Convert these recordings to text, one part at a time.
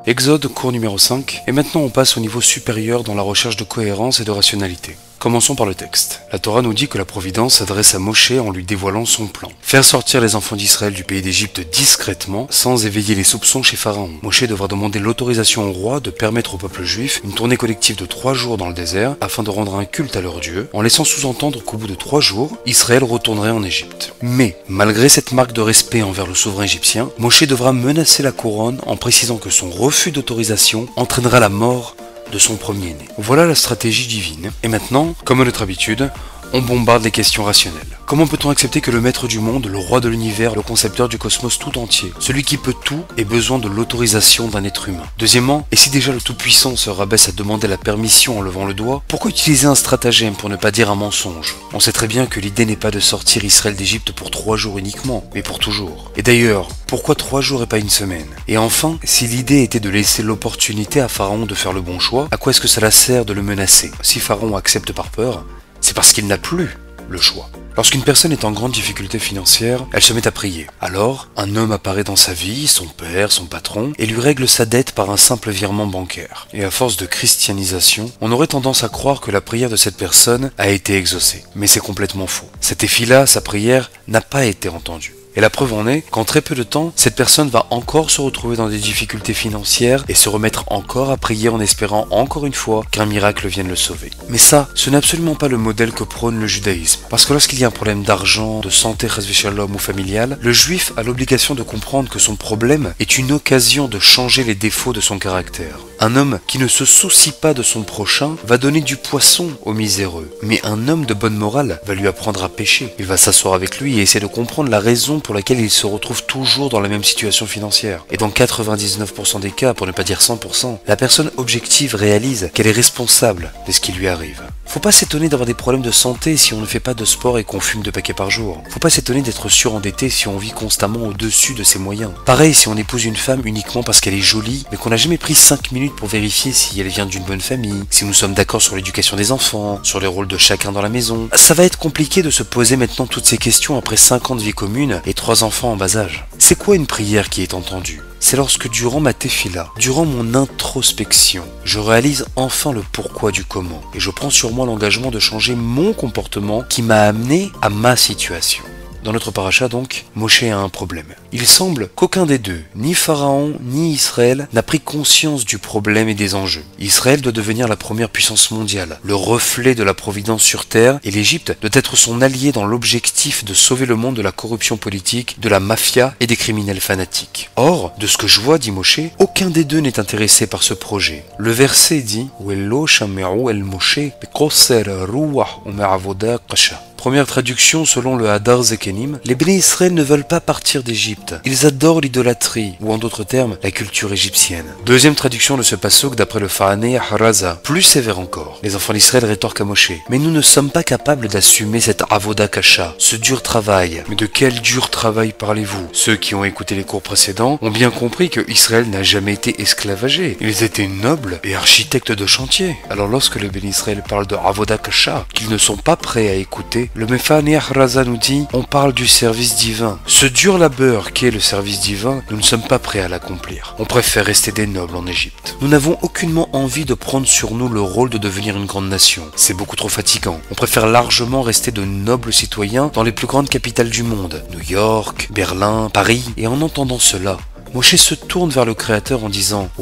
Exode, cours numéro 5, et maintenant on passe au niveau supérieur dans la recherche de cohérence et de rationalité. Commençons par le texte. La Torah nous dit que la Providence s'adresse à Moshe en lui dévoilant son plan. Faire sortir les enfants d'Israël du pays d'Égypte discrètement, sans éveiller les soupçons chez Pharaon. Moshe devra demander l'autorisation au roi de permettre au peuple juif une tournée collective de 3 jours dans le désert afin de rendre un culte à leur Dieu, en laissant sous-entendre qu'au bout de 3 jours, Israël retournerait en Égypte. Mais, malgré cette marque de respect envers le souverain égyptien, Moshe devra menacer la couronne en précisant que son refus d'autorisation entraînera la mort de son premier-né. Voilà la stratégie divine. Et maintenant, comme à notre habitude, on bombarde les questions rationnelles. Comment peut-on accepter que le maître du monde, le roi de l'univers, le concepteur du cosmos tout entier, celui qui peut tout, ait besoin de l'autorisation d'un être humain? Deuxièmement, et si déjà le Tout-Puissant se rabaisse à demander la permission en levant le doigt, pourquoi utiliser un stratagème pour ne pas dire un mensonge? On sait très bien que l'idée n'est pas de sortir Israël d'Égypte pour 3 jours uniquement, mais pour toujours. Et d'ailleurs, pourquoi 3 jours et pas une semaine? Et enfin, si l'idée était de laisser l'opportunité à Pharaon de faire le bon choix, à quoi est-ce que cela sert de le menacer? Si Pharaon accepte par peur, c'est parce qu'il n'a plus le choix. Lorsqu'une personne est en grande difficulté financière, elle se met à prier. Alors, un homme apparaît dans sa vie, son père, son patron, et lui règle sa dette par un simple virement bancaire. Et à force de christianisation, on aurait tendance à croire que la prière de cette personne a été exaucée. Mais c'est complètement faux. Cet effet-là, sa prière, n'a pas été entendue. Et la preuve en est qu'en très peu de temps, cette personne va encore se retrouver dans des difficultés financières et se remettre encore à prier en espérant encore une fois qu'un miracle vienne le sauver. Mais ça, ce n'est absolument pas le modèle que prône le judaïsme. Parce que lorsqu'il y a un problème d'argent, de santé, chas v'shalom ou familial, le juif a l'obligation de comprendre que son problème est une occasion de changer les défauts de son caractère. Un homme qui ne se soucie pas de son prochain va donner du poisson au miséreux. Mais un homme de bonne morale va lui apprendre à pécher. Il va s'asseoir avec lui et essayer de comprendre la raison pour laquelle il se retrouve toujours dans la même situation financière. Et dans 99% des cas, pour ne pas dire 100%, la personne objective réalise qu'elle est responsable de ce qui lui arrive. Faut pas s'étonner d'avoir des problèmes de santé si on ne fait pas de sport et qu'on fume 2 paquets par jour. Faut pas s'étonner d'être surendetté si on vit constamment au-dessus de ses moyens. Pareil si on épouse une femme uniquement parce qu'elle est jolie, mais qu'on n'a jamais pris 5 minutes pour vérifier si elle vient d'une bonne famille, si nous sommes d'accord sur l'éducation des enfants, sur les rôles de chacun dans la maison. Ça va être compliqué de se poser maintenant toutes ces questions après 5 ans de vie commune et 3 enfants en bas âge. C'est quoi une prière qui est entendue? C'est lorsque durant ma tefila, durant mon introspection, je réalise enfin le pourquoi du comment et je prends sur moi l'engagement de changer mon comportement qui m'a amené à ma situation. Dans notre paracha donc, Moshe a un problème. Il semble qu'aucun des deux, ni Pharaon ni Israël, n'a pris conscience du problème et des enjeux. Israël doit devenir la première puissance mondiale, le reflet de la providence sur terre, et l'Égypte doit être son allié dans l'objectif de sauver le monde de la corruption politique, de la mafia et des criminels fanatiques. Or, de ce que je vois, dit Moshe, aucun des deux n'est intéressé par ce projet. Le verset dit Wello shame'u el Moshe bekoser ruach u'me'avoda kasha. Première traduction selon le Hadar Zekenim, les Béné Israël ne veulent pas partir d'Égypte. Ils adorent l'idolâtrie, ou en d'autres termes, la culture égyptienne. Deuxième traduction de ce passouk d'après le Fahané Haraza, plus sévère encore. Les enfants d'Israël rétorquent à Moshe. Mais nous ne sommes pas capables d'assumer cette avoda kasha, ce dur travail. Mais de quel dur travail parlez-vous? Ceux qui ont écouté les cours précédents ont bien compris que Israël n'a jamais été esclavagé. Ils étaient nobles et architectes de chantier. Alors lorsque les Béné Israël parlent de avoda kasha, qu'ils ne sont pas prêts à écouter, le Mefane Raza nous dit, on parle du service divin. Ce dur labeur qu'est le service divin, nous ne sommes pas prêts à l'accomplir. On préfère rester des nobles en Égypte. Nous n'avons aucunement envie de prendre sur nous le rôle de devenir une grande nation. C'est beaucoup trop fatigant. On préfère largement rester de nobles citoyens dans les plus grandes capitales du monde. New York, Berlin, Paris. Et en entendant cela, Moshe se tourne vers le Créateur en disant «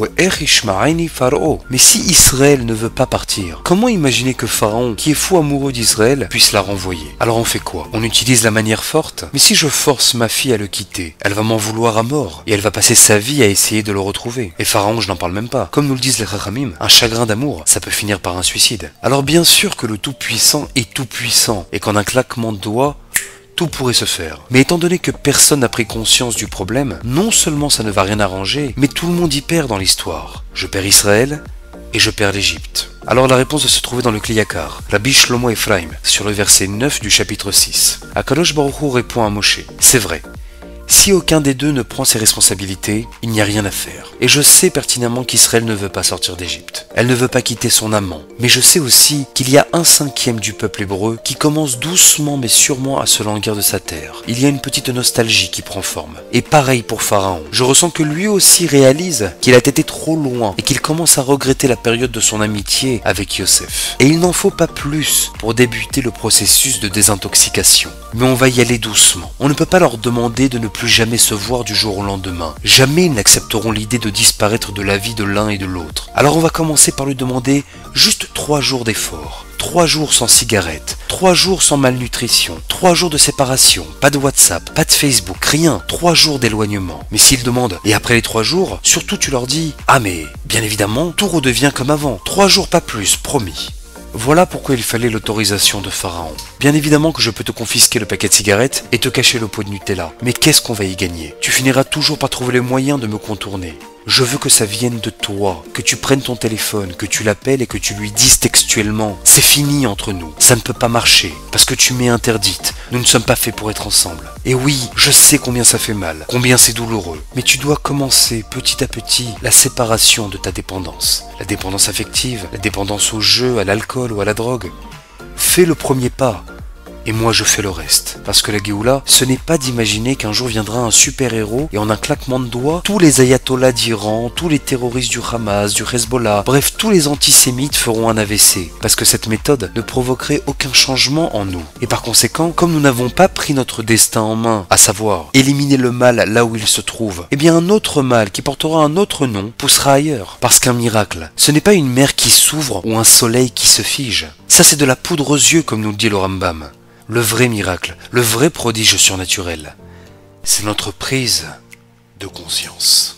Mais si Israël ne veut pas partir, comment imaginer que Pharaon, qui est fou amoureux d'Israël, puisse la renvoyer? Alors on fait quoi? On utilise la manière forte? Mais si je force ma fille à le quitter, elle va m'en vouloir à mort, et elle va passer sa vie à essayer de le retrouver. Et Pharaon, je n'en parle même pas. Comme nous le disent les Chachamim, un chagrin d'amour, ça peut finir par un suicide. Alors bien sûr que le Tout-Puissant est tout-puissant, et qu'en un claquement de doigts, tout pourrait se faire. Mais étant donné que personne n'a pris conscience du problème, non seulement ça ne va rien arranger, mais tout le monde y perd dans l'histoire. Je perds Israël et je perds l'Égypte. Alors la réponse va se trouver dans le Kliyakar, Rabbi Shlomo Ephraim, sur le verset 9 du chapitre 6. Akadosh Baruch Hu répond à Moshe, c'est vrai. Si aucun des deux ne prend ses responsabilités, il n'y a rien à faire. Et je sais pertinemment qu'Israël ne veut pas sortir d'Égypte. Elle ne veut pas quitter son amant. Mais je sais aussi qu'il y a 1/5 du peuple hébreu qui commence doucement mais sûrement à se languir de sa terre. Il y a une petite nostalgie qui prend forme. Et pareil pour Pharaon. Je ressens que lui aussi réalise qu'il a été trop loin et qu'il commence à regretter la période de son amitié avec Yosef. Et il n'en faut pas plus pour débuter le processus de désintoxication. Mais on va y aller doucement. On ne peut pas leur demander de ne plus jamais se voir du jour au lendemain. Jamais ils n'accepteront l'idée de disparaître de la vie de l'un et de l'autre. Alors on va commencer par lui demander juste 3 jours d'effort. 3 jours sans cigarette, 3 jours sans malnutrition, 3 jours de séparation, pas de WhatsApp, pas de Facebook, rien, 3 jours d'éloignement. Mais s'ils demandent, et après les 3 jours, surtout tu leur dis, ah mais bien évidemment, tout redevient comme avant, 3 jours pas plus, promis. Voilà pourquoi il fallait l'autorisation de Pharaon. Bien évidemment que je peux te confisquer le paquet de cigarettes et te cacher le pot de Nutella, mais qu'est-ce qu'on va y gagner? Tu finiras toujours par trouver les moyens de me contourner. Je veux que ça vienne de toi, que tu prennes ton téléphone, que tu l'appelles et que tu lui dises textuellement « C'est fini entre nous, ça ne peut pas marcher, parce que tu m'es interdite, nous ne sommes pas faits pour être ensemble. » Et oui, je sais combien ça fait mal, combien c'est douloureux, mais tu dois commencer petit à petit la séparation de ta dépendance. La dépendance affective, la dépendance au jeu, à l'alcool ou à la drogue. Fais le premier pas. Et moi je fais le reste. Parce que la Géoula, ce n'est pas d'imaginer qu'un jour viendra un super-héros et en un claquement de doigts, tous les ayatollahs d'Iran, tous les terroristes du Hamas, du Hezbollah, bref tous les antisémites feront un AVC. Parce que cette méthode ne provoquerait aucun changement en nous. Et par conséquent, comme nous n'avons pas pris notre destin en main, à savoir éliminer le mal là où il se trouve, eh bien un autre mal qui portera un autre nom poussera ailleurs. Parce qu'un miracle, ce n'est pas une mer qui s'ouvre ou un soleil qui se fige. Ça c'est de la poudre aux yeux comme nous le dit le Rambam. Le vrai miracle, le vrai prodige surnaturel, c'est notre prise de conscience.